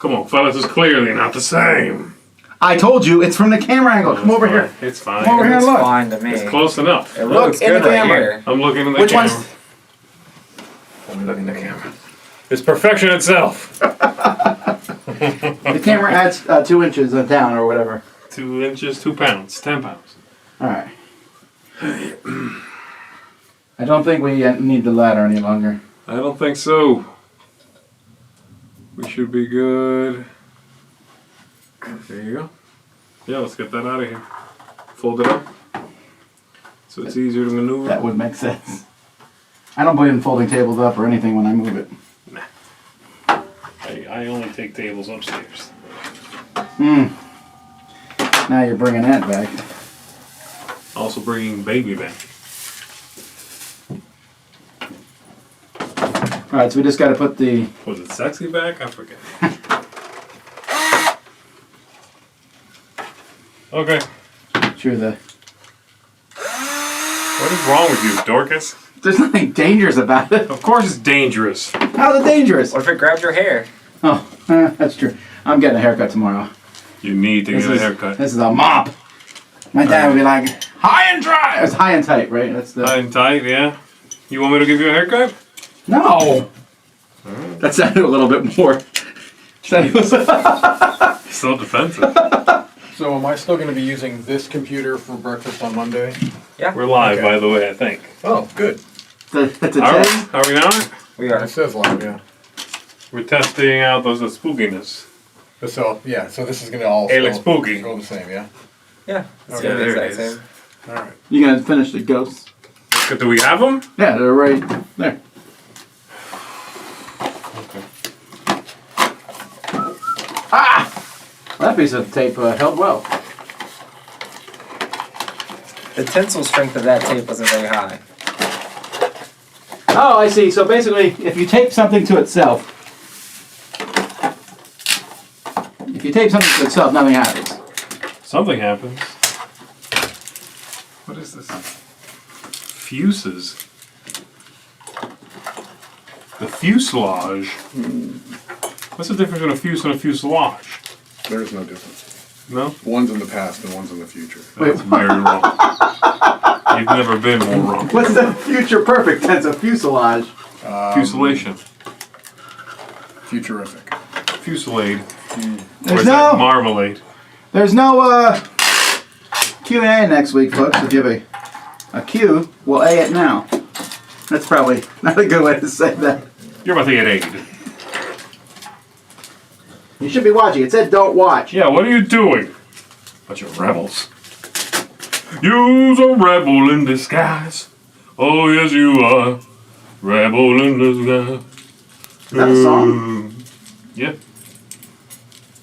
Come on, fellas, it's clearly not the same. I told you, it's from the camera angle. Come over here. It's fine. Come over here and It's look. fine to me. It's close enough. It Look looks in the good right camera. here. I'm looking in the Which camera. one's... Let me look in the camera. It's perfection itself. The camera adds 2 inches down or whatever. 2 inches, 2 pounds, 10 pounds. Alright. I don't think we need the ladder any longer. I don't think so. We should be good. There you go. Yeah, let's get that out of here. Fold it up. So it's easier to maneuver. That would make sense. I don't believe in folding tables up or anything when I move it. Nah. I only take tables upstairs. Now you're bringing that back. Also bringing baby back. Alright, so we just got to put the... Was it sexy back? I forget. Okay. Sure, the... What is wrong with you, Dorcas? There's nothing dangerous about it. Of course it's dangerous. How's it dangerous? What if it grabs your hair? Oh, that's true. I'm getting a haircut tomorrow. You need to get a haircut. This is a mop. My dad would be like, high and dry! It's high and tight, right? That's the... High and tight, yeah. You want me to give you a haircut? No! That sounded a little bit more... So defensive. So am I still going to be using this computer for breakfast on Monday? Yeah. We're live, Okay. by the way, I think. Oh, good. That's a Are 10? we not? We are. It says live, yeah. We're testing out the spookiness. So, yeah, so this is going to all Hey, looks spooky. go the same, yeah? Yeah. It's Okay, gonna be the there it exact is. same. All right. You gonna finish the ghosts? Do we have them? Yeah, they're right there. Okay. Ah! That piece of tape held well. The tensile strength of that tape wasn't very high. Oh, I see. So basically, if you tape something to itself, nothing happens. Something happens. What is this? Fuses. The fuselage. What's the difference between a fuse and a fuselage? There's no difference. No? One's in the past and one's in the future. That's very wrong. You've never been more wrong. What's the future perfect tense of fuselage? Fusilation. Futurific. Fusilade. Or There's is that no, marmalade? there's no Q&A next week, folks. If you have a Q, we'll A it now. That's probably not a good way to say that. You're about to get aid. You should be watching. It said don't watch. Yeah, what are you doing? Bunch of rebels. You's a rebel in disguise. Oh, yes, you are. Rebel in disguise. Is that a song? Yeah.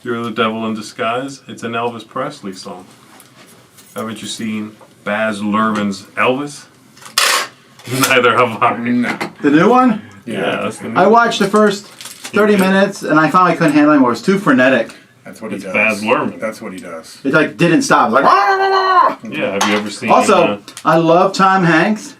You're the devil in disguise. It's an Elvis Presley song. Haven't you seen Baz Luhrmann's Elvis? Neither have I. No. The new one? Yeah, that's the new I watched the first 30 minutes and I finally couldn't handle it anymore. It was too frenetic. That's what he It's does. Baz Luhrmann. That's what he does. It like didn't stop. It was like Yeah, have you ever seen... Also, I love Tom Hanks.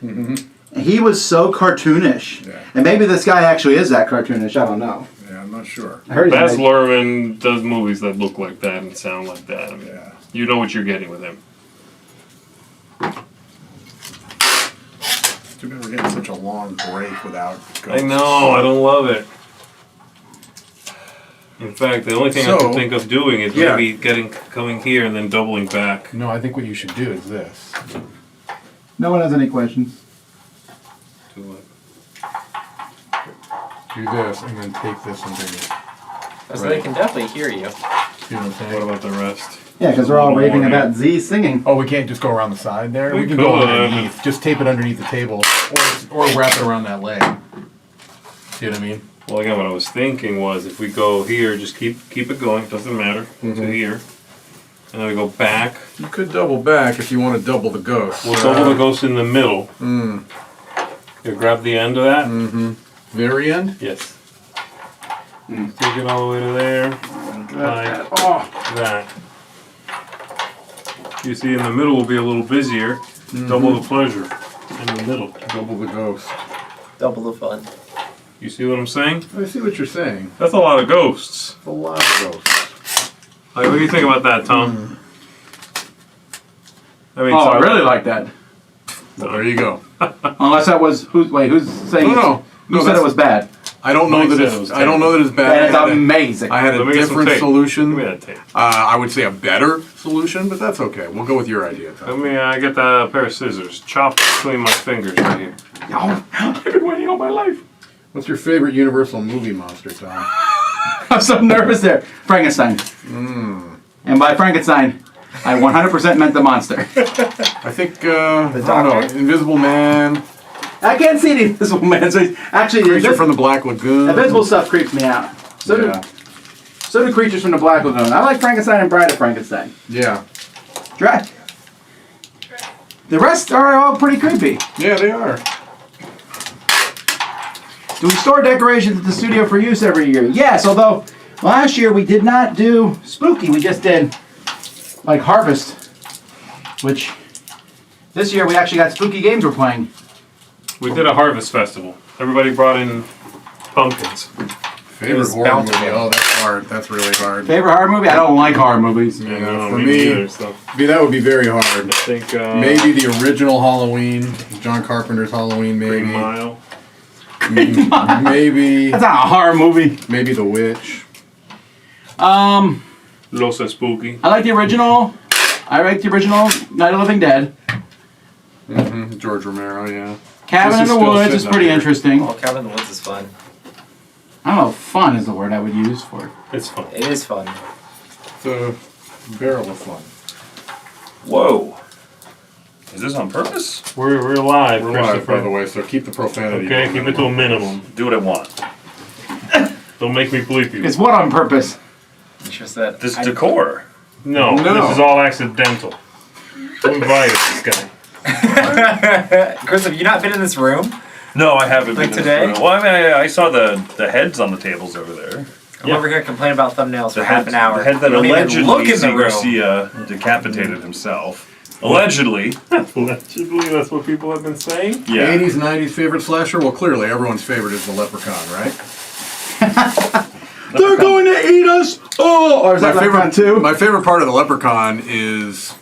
He was so cartoonish. Yeah. And maybe this guy actually is that cartoonish. I don't know. Yeah, I'm not sure. I heard Baz he's like, Luhrmann does movies that look like that and sound like that. I mean, Yeah. you know what you're getting with him. Too bad we're getting such a long break without I ghosts. know, I don't love it. In fact, the only thing I So, can think of doing is yeah. maybe coming here and then doubling back. No, I think what you should do is this. no one has any questions. To, Do this and then take this underneath. So they can definitely hear you. You know what I'm saying? what about the rest? Yeah, because they're all One raving more, about Z singing. Oh, we can't just go around the side there? We We can go could. underneath. Just tape it underneath the table. Or wrap it around that leg. See what I mean? Well, again, what I was thinking was if we go here, just keep it going, doesn't matter, to here. And then we go back. You could double back if you want to double the ghost. We'll double the ghost in the middle. Mm. You grab the end of that? Very end? Yes. Take it all the way to there. Like that. You see, in the middle will be a little busier. Double the pleasure in the middle. Double the ghost. Double the fun. You see what I'm saying? I see what you're saying. That's a lot of ghosts. A lot of ghosts. Like, what do you think about that, Tom? I mean, Oh, I sorry. really like that. Well, there you go. Unless that was who's saying No. who said it was bad? I don't know Mike that said it's. it was I don't know that it's bad. That is amazing. I had a Let me get some different tape. solution. Give me that tape. I would say a better solution, but that's okay. We'll go with your idea, Let Tom. me get a pair of scissors. Chop between my fingers right here. Oh, I've been waiting all my life. What's your favorite Universal movie monster, Tom? I'm so nervous there. Frankenstein. And by Frankenstein, I 100% meant the monster. I think I don't know. Doctor? Invisible Man, I can't see the invisible man. So actually, the Creature from the Black Lagoon. invisible stuff creeps me out. So Yeah. do creatures from the Black Lagoon. I like Frankenstein and Bride of Frankenstein. Yeah. The rest are all pretty creepy. Yeah, they are. Do we store decorations at the studio for use every year? Yes, although last year we did not do spooky. We just did like harvest, which this year we actually got spooky games we're playing. We did a harvest festival. Everybody brought in pumpkins. Favorite was horror movie? bountiful. Oh, that's hard. That's really hard. Favorite horror movie? I don't like horror movies. Yeah, No, for me me, neither, so that would be very hard. I think Maybe the original Halloween, John Carpenter's Halloween, maybe. Green Mile. Maybe That's not a horror movie. maybe The Witch. Los Spooky. I like the original. I like the original Night of the Living Dead. George Romero, yeah. Cabin This in is the still Woods sitting is up pretty here. interesting. Oh, Cabin in the Woods is fun. I don't know if fun is the word I would use for it. It's fun. It is fun. It's a barrel of fun. Whoa. Is this on purpose? We're live, We're live, Christopher. by the way, so keep the profanity. Okay, down. keep it to a minimum. Do what I want. Don't make me bleep you. It's what on purpose? It's just that This decor. No, No. this is all accidental. Who invited this guy? Chris, have you not been in this room? No, I haven't Like been today? in this room. Well, I mean, I saw the heads on the tables over there. I'm over here complaining about thumbnails for The half head, an hour. The head that You don't even allegedly look in the Steve room. Garcia decapitated himself. Allegedly. Allegedly, that's what people have been saying. Yeah. 80s, 90s favorite slasher? Well, clearly everyone's favorite is the Leprechaun, right? They're going to eat us! Oh! Or is that Leprechaun 2? My favorite part of the Leprechaun is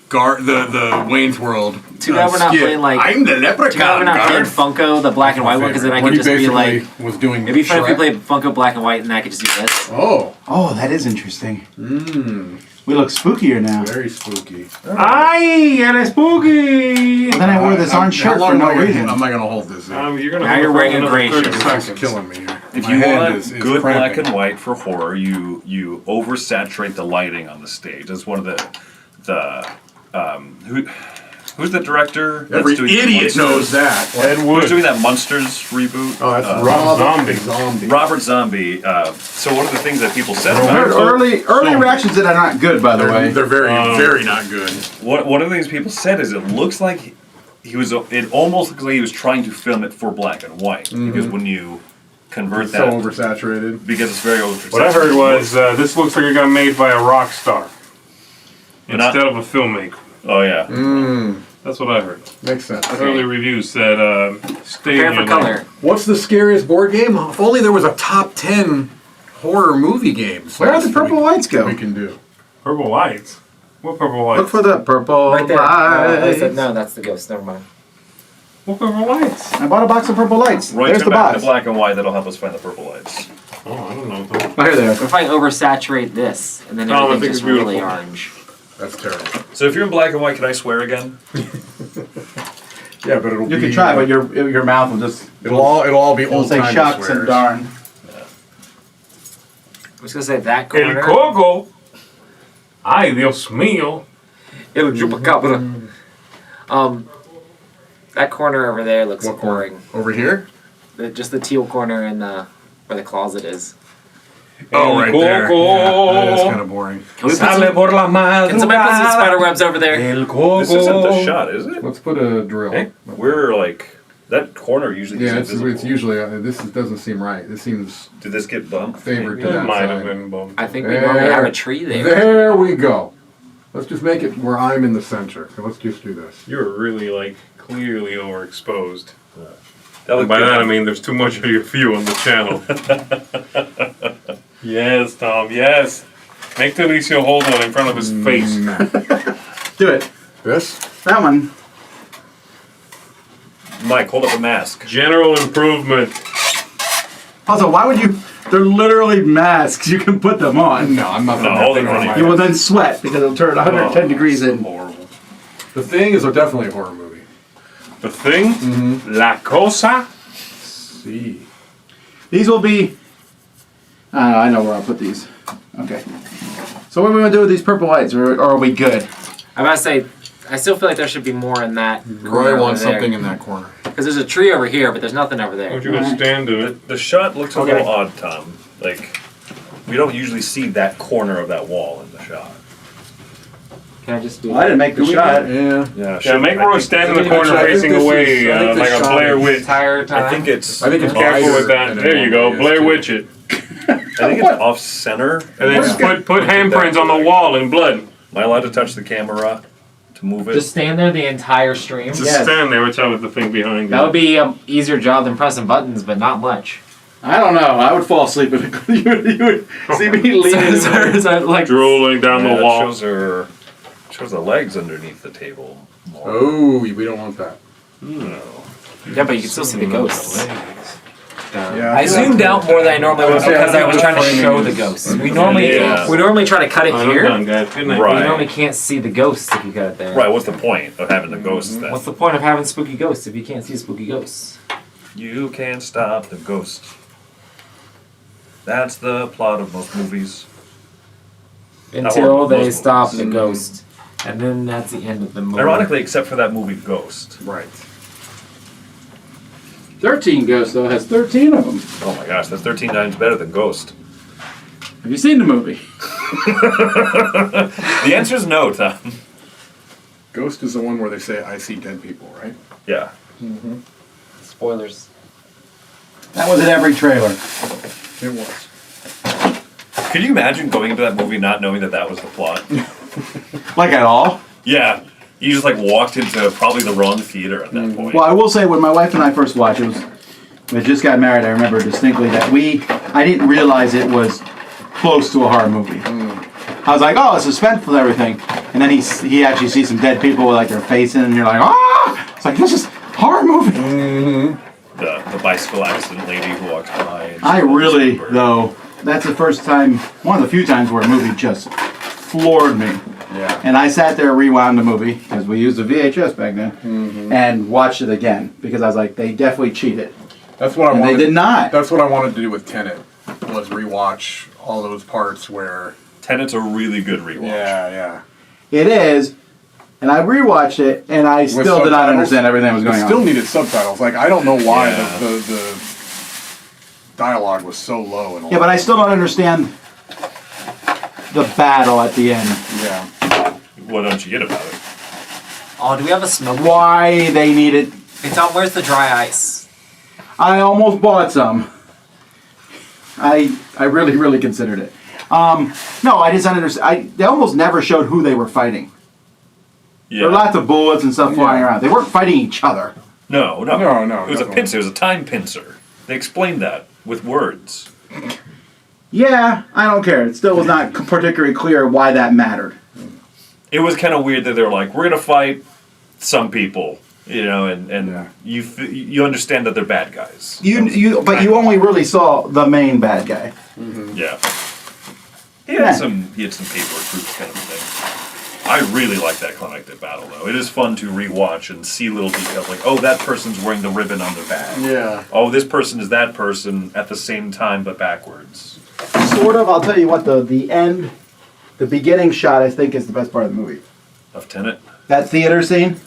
the Wayne's World. Too bad we're not skit. playing, like- I'm the Too bad Leprechaun. we're not playing guard. Funko, the black and white one, because then I When could he just be like, basically was doing. it'd be fun if we Shrek. played Funko black and white and I could just do this. Oh, Oh, that is interesting. We look spookier now. very spooky. Ay, eres spooky! Then I wore this orange How shirt long for no am I reason. gonna hold this? In? You're gonna Now hold you're it for wearing a another gray 30 shirt. It's seconds. killing me here. If My you hand want is good black cramping. and white for horror, you oversaturate the lighting on the stage. That's one of who's the director? that's Every doing idiot Monsters? knows that. Ed Who's Wood. doing that Monsters reboot? Oh, that's Rob Zombie. Zombie. Robert Zombie. So one of the things that people said I heard about early reactions that are not good, by the way. They're very not good. one of the things people said is it looks like it almost looks like he was trying to film it for black and white because when you convert It's that so oversaturated. because it's very oversaturated. What I heard was this looks like it got made by a rock star Not- instead of a filmmaker. oh yeah. That's what I heard. Makes sense. Early reviews said stay Prepare in for your color. lane. What's the scariest board game? If only there was a top 10 horror movie games. Where did the purple lights go? We can do. Purple lights. What purple lights? Look for the purple Right there. lights. No, that's the ghost. Never mind. What purple lights? I bought a box of purple lights. Right, There's turn the back box. to black and white. That'll help us find the purple lights. Oh, I don't know. Oh, here they are. What if I oversaturate this and then Oh, I everything's think just it's really beautiful. orange? That's terrible. So if you're in black and white, can I swear again? Yeah, but it'll You be. can try, but your mouth will just it'll all be it'll old say time shucks and darn. I was gonna say that El corner. Coco. Ay, Dios mío. El chupacabra. That corner over there looks What corner? boring. Over here? Just the teal corner in the where the closet is. Oh, right there. Coco. Yeah, that is kind of boring. Can we put Sale some, por la madrugada. can somebody put some spider webs over there? El Coco. This isn't the shot, is it? Let's put a drill. Hey, we're like that corner usually Yeah, is it's invisible. usually doesn't seem right. This seems Did this get bumped? favored to It that might have side. been bumped. I think we normally have a tree there. There we go. Let's just make it where I'm in the center. So let's just do this. You were really clearly overexposed. was And by good. that I mean there's too much of your view on the channel. Yes, Tom, yes. Make Delicio hold one in front of his face. Do it. This? That one. Mike, hold up a mask. General improvement. Also, why would you? They're literally masks. You can put them on. No, I'm not No, putting hold that it thing on on my You will then sweat because it'll turn 110 degrees in. Horrible. The Thing is definitely a horror movie. The Thing? La Cosa? See. These will be. I know where I'll put these. Okay. So what are we gonna do with these purple lights, or are we good? I'm about to say, I still feel like there should be more in that. Roy wants something in that corner. Because there's a tree over here, but there's nothing over there. Don't you gonna stand in it? The shot looks a Okay. little odd, Tom. Like, we don't usually see that corner of that wall in the shot. Can I just do I didn't make the shot. Yeah. Yeah, make Roy stand in the corner I think facing this away is- I think like this a shot Blair is Witch. entire time? I think it's. I think it's Careful wider with that. than it There you go. normally is, Blair too. Witch it. I think it's off center. And then put handprints on the wall in blood. Am I allowed to touch the camera to move it? Just stand there the entire stream. Just Yes. stand there, which I was the thing behind you. That would be an easier job than pressing buttons, but not much. I don't know. I would fall asleep if you would see me leaning. So, like, drooling down Yeah, the it wall. shows the legs underneath the table. More. Oh, we don't want that. No. yeah, but you can still see the ghosts. Yeah. I zoomed out more than I normally would because I was trying to show the Framing ghosts. We normally Yeah. try to cut it I'm here. done, guys. Good night. Right. You normally can't see the ghosts if you cut it there. Right, what's the point of having the ghosts then? What's the point of having spooky ghosts if you can't see spooky ghosts? You can't stop the ghost. That's the plot of most movies. Until they most stop movies. the ghost. And then that's the end of the movie. Ironically, except for that movie Ghost. Right. 13 ghosts though has 13 of them. Oh my gosh, that's 13 times better than Ghost. Have you seen the movie? The answer is no, Tom. Ghost is the one where they say, I see dead people, right? Yeah. Spoilers. That was in every trailer. It was. Could you imagine going into that movie not knowing that that was the plot? Like at all? Yeah. You just like walked into probably the wrong theater at that point. Well, I will say when my wife and I first watched it, we had just got married. I remember distinctly that I didn't realize it was close to a horror movie. I was like, oh, it's suspenseful and everything, and then he actually sees some dead people with like their face in, and you're like, ah! It's like this is horror movie. The bicycle accident lady who walks by. And I she holds really her. though. That's the first time, one of the few times where a movie just floored me. Yeah. And I sat there, rewound the movie, because we used a VHS back then, and watched it again, because I was like, they definitely cheated. That's what I And wanted. they did not. That's what I wanted to do with Tenet, was rewatch all those parts where. Tenet's a really good rewatch. Yeah. It is, and I rewatched it, and I still did not subtitles? understand everything that was It going still on. needed subtitles. Like, I don't know why Yeah. the dialogue was so low. And Yeah, but I still don't understand the battle at the end. Yeah. What don't you get about it? Oh, do we have a smoke? Why they needed. Hey Tom, where's the dry ice? I almost bought some. I really, really considered it. No, I just understand. They almost never showed who they were fighting. Yeah. There were lots of bullets and stuff flying around. They weren't fighting each other. No. No, It was a definitely. pincer. It was a time pincer. They explained that with words. Yeah, I don't care. It still was not particularly clear why that mattered. It was kind of weird that they were like, we're gonna fight some people, you know, and Yeah. you understand that they're bad guys. But you only really saw the main bad guy. Yeah. He Yeah. had some paper troops kind of thing. I really like that climactic battle though. It is fun to rewatch and see little details like, oh, that person's wearing the ribbon on their bag. Yeah. Oh, this person is that person at the same time but backwards. Sort of. I'll tell you what, the beginning shot, I think, is the best part of the movie. Of Tenet. That theater scene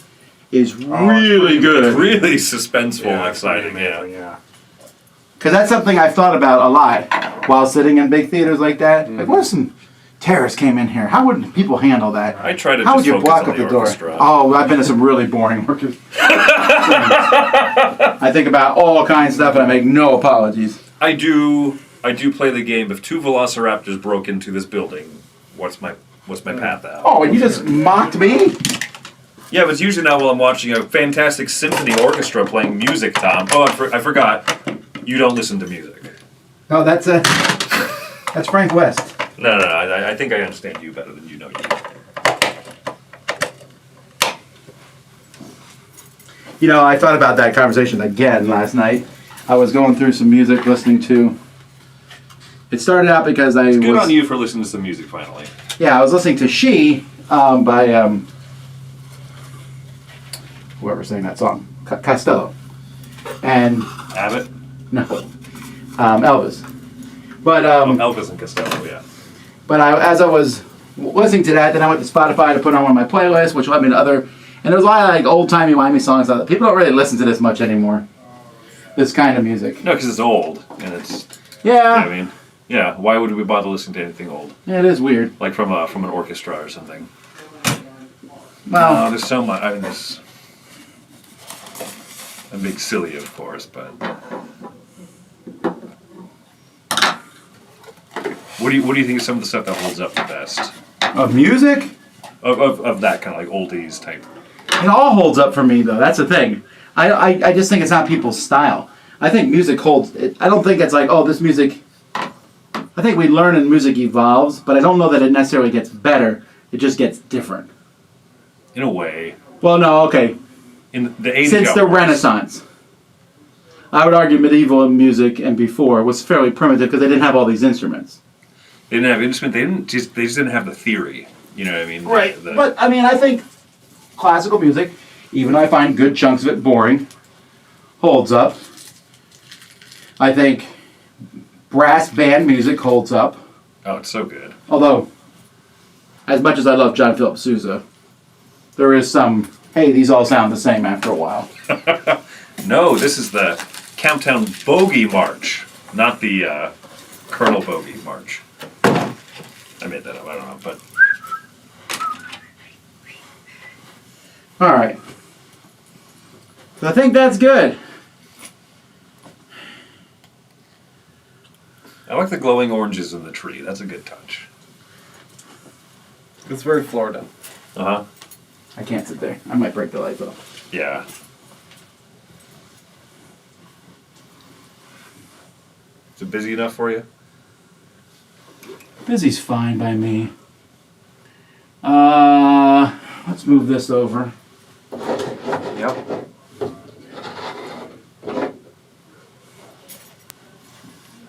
is it's really pretty good. It's really suspenseful and it's pretty exciting, yeah. amazing, yeah. Because that's something I've thought about a lot while sitting in big theaters like that. Like, what if some terrorists came in here? How would people handle that? I try to How would just you focus block on up the the door? orchestra. Oh, I've been to some really boring orchestras. I think about all kinds of stuff, and I make no apologies. I do play the game. If two velociraptors broke into this building, what's my path out? Oh, and you just mocked me? Yeah, but it's usually not while I'm watching a fantastic symphony orchestra playing music, Tom. Oh, I forgot. You don't listen to music. Oh, that's Frank West. No. I think I understand you better than you know you. You know, I thought about that conversation again last night. I was going through some music, listening to. It started out because I It's good was. on you for listening to some music finally. Yeah, I was listening to "She" by whoever sang that song, Costello, and Abbott? no, Elvis. But Elvis and Costello, yeah. But as I was listening to that, then I went to Spotify to put on one of my playlists, which led me to other. And there was a lot of like old timey wimey songs. People don't really listen to this much anymore. This kind of music. No, because it's old and it's. Yeah. I mean, yeah. Why would we bother listening to anything old? Yeah, it is weird. Like from an orchestra or something. Well, There's so much. I mean, there's. I'm being silly, of course, but. What do you think is some of the stuff that holds up the best? of music, Of that kind of like oldies type. it all holds up for me though. That's the thing. I just think it's not people's style. I think music holds. I don't think it's like, oh, this music. I think we learn and music evolves, but I don't know that it necessarily gets better. It just gets different. In a way. Well, no, okay. In the 80s. Since the Renaissance, I would argue medieval music and before was fairly primitive because they didn't have all these instruments. They didn't have instrument. They just didn't have the theory. You know what I mean? Right. But I mean, I think classical music, even though I find good chunks of it boring, holds up. I think brass band music holds up. Oh, it's so good. Although, as much as I love John Philip Sousa, there is some, hey, these all sound the same after a while. No, this is the Camptown Bogey March, not the Colonel Bogey March. I made that up. I don't know, but All right. So I think that's good. I like the glowing oranges in the tree. That's a good touch. It's very Florida. Uh huh. I can't sit there. I might break the light bulb. Yeah. Is it busy enough for you? Busy's fine by me. Let's move this over. Yep.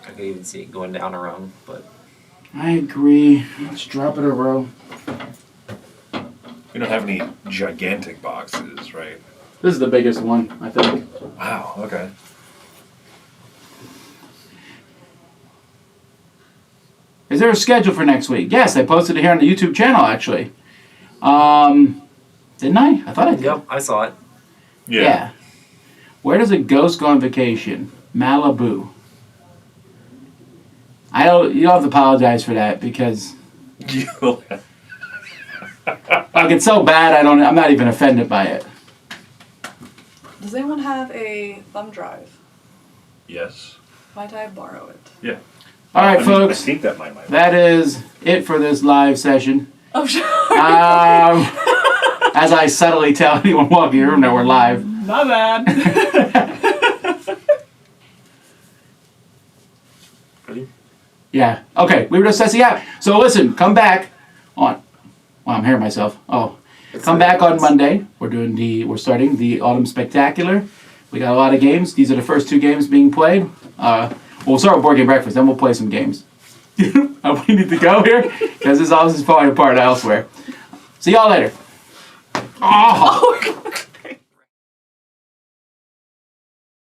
I could even see it going down a row, but I agree. Let's drop it a row. We don't have any gigantic boxes, right? This is the biggest one, I think. Wow. Okay. Is there a schedule for next week? Yes, I posted it here on the YouTube channel, actually. Didn't I? I thought I did. yep, I saw it. Yeah. Where does a ghost go on vacation? Malibu. You don't have to apologize for that because like it's so bad I'm not even offended by it. Does anyone have a thumb drive? Yes. Might I borrow it? Yeah. All right, I folks. think that might. That is it for this live session. Oh, sure. As I subtly tell anyone walking in the room that we're live. My bad. Ready? Yeah. Okay. We were just testing out. So listen, come back on. Well, I'm hearing myself. Oh, come back on Monday. We're starting the Autumn Spectacular. We got a lot of games. These are the first 2 games being played. We'll start with Board Game Breakfast, then we'll play some games. We need to go here because this is falling apart elsewhere. See y'all later. Oh.